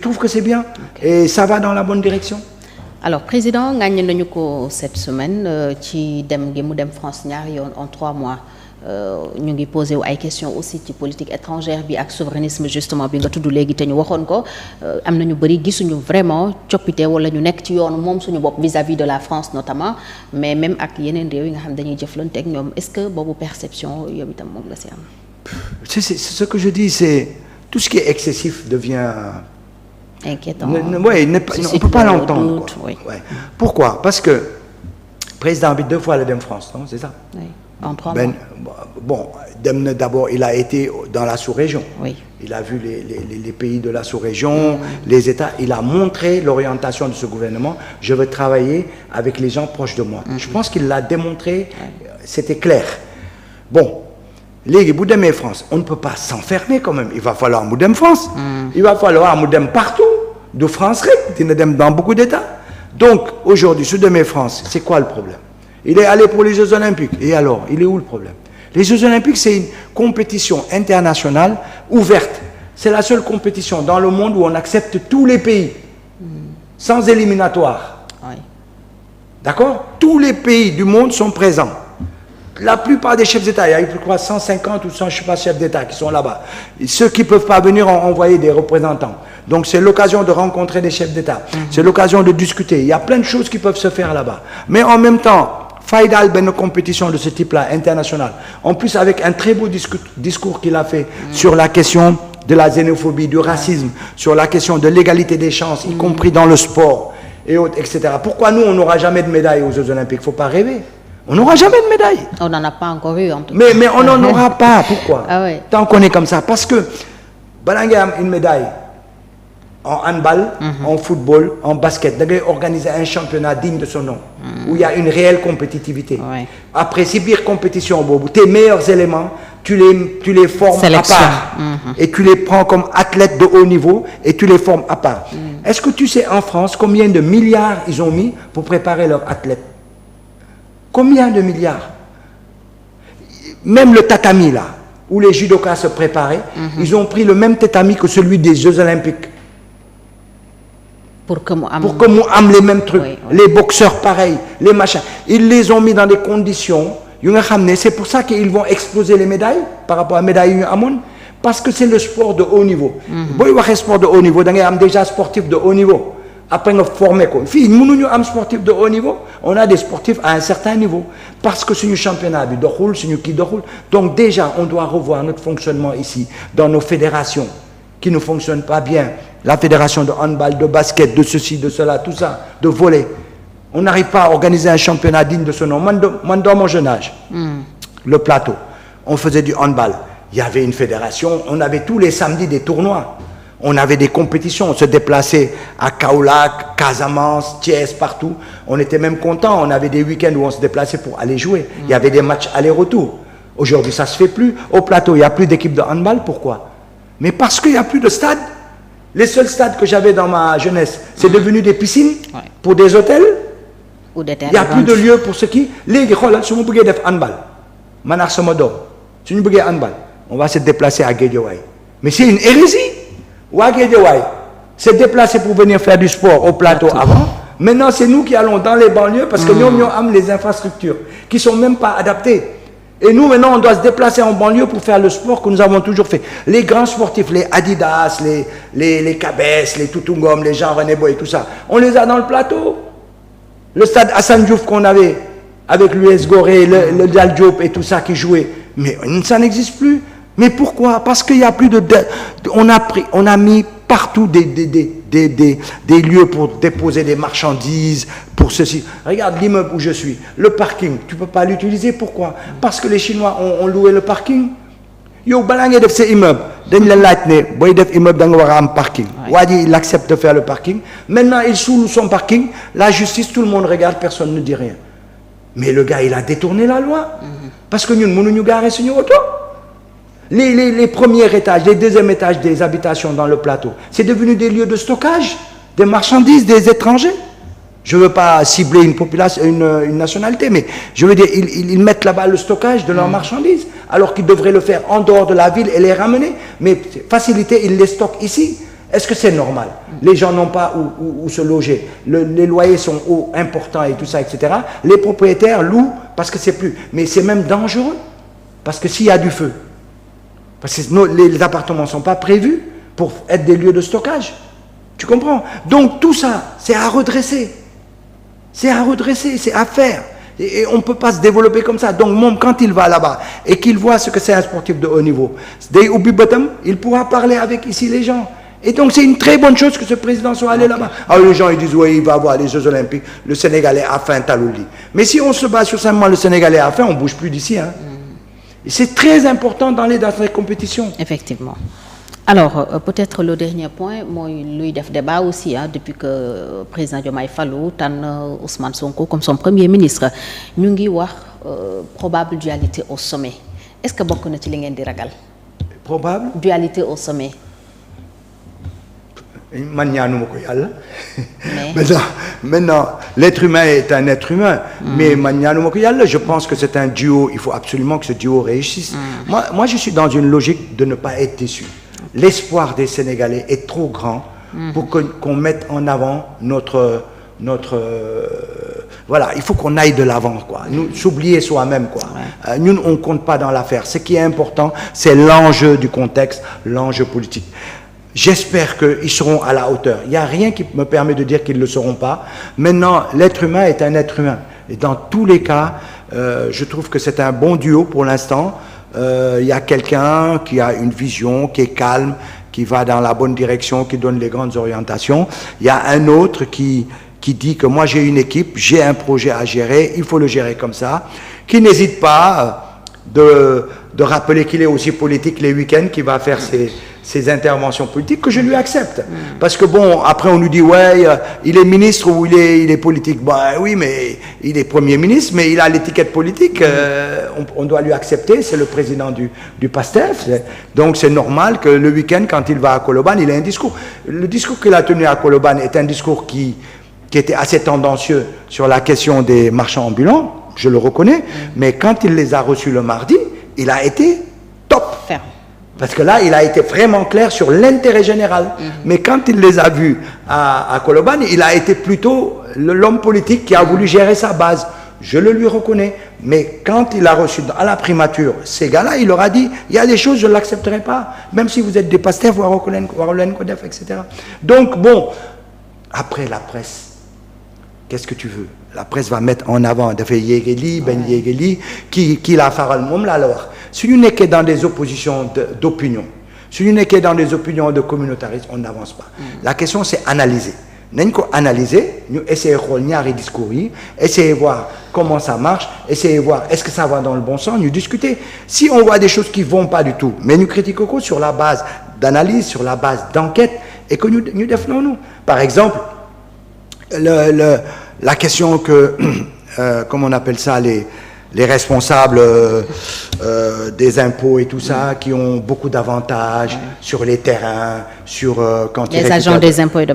Je trouve que c'est bien et ça va dans la bonne direction. Alors président ngàññ nañu ko cette semaine ci dem gi mu dem France ñaari yoon en 3 mois ñu ngi posé wu ay questions aussi ci politique étrangère bi ak souverainisme justement bi nga tudd léegi te ñu waxoon ko am na ñu bëri gisuñu vraiment coppite wala ñu nekk ci yoonu moom suñu bopp vis-à-vis de la France notamment mais même ak yeneen réew yi nga xam dañuy jëflante ak ñoom est-ce que boobu perception yow itam moom nga si am. C'est ce que je dis, c'est tout ce qui est excessif devient inquiétant. Oui, on ne peut pas l'entendre. Oui. Ouais. Pourquoi? Parce que le président a 2 fois le Dem France, non? C'est ça? Oui, en 3 mois. Bon, Dem d'abord, il a été dans la sous-région. Oui. Il a vu les pays de la sous-région, les États. Il a montré l'orientation de ce gouvernement. Je veux travailler avec les gens proches de moi. Je pense qu'il l'a démontré, c'était clair. Bon. Léegi bu demee France on ne peut pas s'enfermer quand même, il va falloir mu dem France. Il va falloir mu dem partout de France rek dina dem dans beaucoup d'États. Donc aujourd'hui su demee France c'est quoi le problème? Il est allé pour les Jeux Olympiques et alors il est où le problème? Les Jeux Olympiques c'est une compétition internationale ouverte. C'est la seule compétition dans le monde où on accepte tous les pays sans éliminatoire. Oui. D'accord? Tous les pays du monde sont présents. La plupart des chefs d'État, il y a eu plus de 150 ou 100 je sais pas, chefs d'État qui sont là-bas. Ceux qui ne peuvent pas venir ont envoyé des représentants. Donc c'est l'occasion de rencontrer des chefs d'État. C'est l'occasion de discuter. Il y a plein de choses qui peuvent se faire là-bas. Mais en même temps, Faïdal, une compétition de ce type-là, internationale, en plus avec un très beau discours qu'il a fait sur la question de la xénophobie, du racisme, sur la question de l'égalité des chances, y compris dans le sport, et autres, etc. Pourquoi nous, on n'aura jamais de médaille aux Jeux Olympiques? Il ne faut pas rêver. On n'aura jamais de médaille. On n'en a pas encore eu en tout cas. Mais on n'en aura pas. Pourquoi? Ah ouais. Tant qu'on est comme ça. Parce que, balangé a une médaille en handball, en football, en basket, vous devez organiser un championnat digne de son nom, où il y a une réelle compétitivité. Ouais. Après, si pire compétition, tes meilleurs éléments, tu les formes Sélection. À part. Et tu les prends comme athlètes de haut niveau et tu les formes à part. Est-ce que tu sais en France combien de milliards ils ont mis pour préparer leurs athlètes? Combien de milliards? Même le tatami là, où les judokas se préparaient, ils ont pris le même tatami que celui des Jeux Olympiques. Pour que moi am les mêmes trucs. Oui. Les boxeurs pareil, les machins. Ils les ont mis dans des conditions. C'est pour ça qu'ils vont exploser les médailles par rapport à médailles Amon. Parce que c'est le sport de haut niveau. Si vous avez un sport de haut niveau, vous avez déjà sportif de haut niveau. Après nous former quoi. Nous avons sportif de haut niveau, on a des sportifs à un certain niveau parce que c'est un championnat de roule, c'est qui de roule. Donc déjà on doit revoir notre fonctionnement ici dans nos fédérations qui ne fonctionnent pas bien. La fédération de handball, de basket, de ceci, de cela, tout ça, de volley. On n'arrive pas à organiser un championnat digne de ce nom. Moi dans mon jeune âge, le plateau, on faisait du handball. Il y avait une fédération, on avait tous les samedis des tournois. On avait des compétitions, on se déplaçait à Kaolack, Casamance, Thiès, partout. On était même contents, on avait des week-ends où on se déplaçait pour aller jouer. Il y avait des matchs aller-retour. Aujourd'hui, ça ne se fait plus. Au plateau, il n'y a plus d'équipe de handball. Pourquoi? Mais parce qu'il n'y a plus de stade. Les seuls stades que j'avais dans ma jeunesse, c'est devenu des piscines pour des hôtels. Ou des terres. Il n'y a plus de lieu pour ceux qui... Les gars, si vous voulez faire handball, Manar Somodo, si vous voulez handball, on va se déplacer à Guédiawaye. Mais c'est une hérésie. Ouagédiawaye s'est déplacé pour venir faire du sport au plateau avant. Maintenant, c'est nous qui allons dans les banlieues parce que nous avons les infrastructures qui ne sont même pas adaptées. Et nous, maintenant, on doit se déplacer en banlieue pour faire le sport que nous avons toujours fait. Les grands sportifs, les Adidas, les Cabès, les Tutungom, les Jean-René Boy, tout ça, on les a dans le plateau. Le stade Hassan Diouf qu'on avait avec l'US Gorée, le Dial Diop et tout ça qui jouait, mais ça n'existe plus. Mais pourquoi? Parce qu'il n'y a plus de... On a mis partout des lieux pour déposer des marchandises, pour ceci. Regarde l'immeuble où je suis, le parking, tu ne peux pas l'utiliser. Pourquoi? Parce que les Chinois ont loué le parking. Yo, balangé de ces immeubles, parking. Wadi, il accepte de faire le parking. Maintenant, il sous son parking. La justice, tout le monde regarde, personne ne dit rien. Mais le gars, il a détourné la loi. Parce que nous, nous garer sur auto. Les premiers étages, les deuxièmes étages des habitations dans le plateau, c'est devenu des lieux de stockage des marchandises des étrangers. Je ne veux pas cibler une population, une nationalité, mais je veux dire, ils mettent là-bas le stockage de leurs marchandises, alors qu'ils devraient le faire en dehors de la ville et les ramener. Mais faciliter, ils les stockent ici. Est-ce que c'est normal? Les gens n'ont pas où se loger. Les loyers sont importants et tout ça, etc. Les propriétaires louent parce que c'est plus. Mais c'est même dangereux. Parce que s'il y a du feu, parce que les appartements ne sont pas prévus pour être des lieux de stockage. Tu comprends? Donc tout ça, c'est à redresser. C'est à redresser, c'est à faire. Et on ne peut pas se développer comme ça. Donc, même quand il va là-bas et qu'il voit ce que c'est un sportif de haut niveau, il pourra parler avec ici les gens. Et donc, c'est une très bonne chose que ce président soit allé là-bas. Alors, les gens, ils disent, oui, il va avoir les Jeux Olympiques, le Sénégalais a faim, Talouli. Mais si on se base sur simplement le Sénégalais a faim, on ne bouge plus d'ici. Hein. Et c'est très important d'aller dans cette compétition. Effectivement. Alors, peut-être le dernier point, moi, lui, def débat aussi, hein, depuis que le président Diomaye Fallou tànn Ousmane Sonko comme son premier ministre, ñu ngi wax probable dualité au sommet. Est-ce que bokk na ci li ngeen di ragal? Probable dualité au sommet. Man ñaanuma ko yàlla. Maintenant, l'être humain est un être humain, mais man ñaanuma ko yàlla. Je pense que c'est un duo, il faut absolument que ce duo réussisse. Moi, je suis dans une logique de ne pas être déçu. L'espoir des Sénégalais est trop grand pour qu'on mette en avant notre voilà, il faut qu'on aille de l'avant, quoi. Nous, s'oublier soi-même, quoi. Nous, on compte pas dans l'affaire. Ce qui est important, c'est l'enjeu du contexte, l'enjeu politique. J'espère qu'ils seront à la hauteur. Il n'y a rien qui me permet de dire qu'ils ne le seront pas. Maintenant, l'être humain est un être humain. Et dans tous les cas, je trouve que c'est un bon duo pour l'instant. Il y a quelqu'un qui a une vision, qui est calme, qui va dans la bonne direction, qui donne les grandes orientations. Il y a un autre qui dit que moi j'ai une équipe, j'ai un projet à gérer, il faut le gérer comme ça, qui n'hésite pas de rappeler qu'il est aussi politique les week-ends, qui va faire ses interventions politiques, que je lui accepte. Parce que bon, après on nous dit, ouais, il est ministre ou il est politique. Bah oui, mais il est Premier ministre, mais il a l'étiquette politique, on doit lui accepter, c'est le président du PASTEF. Donc c'est normal que le week-end, quand il va à Koloban, il ait un discours. Le discours qu'il a tenu à Koloban est un discours qui était assez tendancieux sur la question des marchands ambulants, je le reconnais, mais quand il les a reçus le mardi, il a été top. Ferme. Parce que là, il a été vraiment clair sur l'intérêt général. Mais quand il les a vus à Koloban, il a été plutôt l'homme politique qui a voulu gérer sa base. Je le lui reconnais. Mais quand il a reçu à la primature ces gars-là, il leur a dit, il y a des choses, je ne l'accepterai pas. Même si vous êtes des pasteurs, etc. Donc, bon, après la presse, qu'est-ce que tu veux? La presse va mettre en avant dafay yéegeli ben yéegeli qui la faral moom laa la wax su ñu nekkee dans des oppositions d'opinion su ñu nekkee dans des opinions de communautarisme on n'avance pas. La question c'est analyser nañ ko analyser ñu essayer xool ñaari discours yi essayer voir comment ça marche essayer voir est-ce que ça va dans le bon sens ñu discuter. Si on voit des choses qui vont pas du tout mais ñu critiquer ko sur la base d'analyse sur la base d'enquête et que ñu def noonu. Par exemple la question que, comment on appelle ça, les responsables des impôts et tout ça, qui ont beaucoup d'avantages sur les terrains, sur quand les agents des impôts et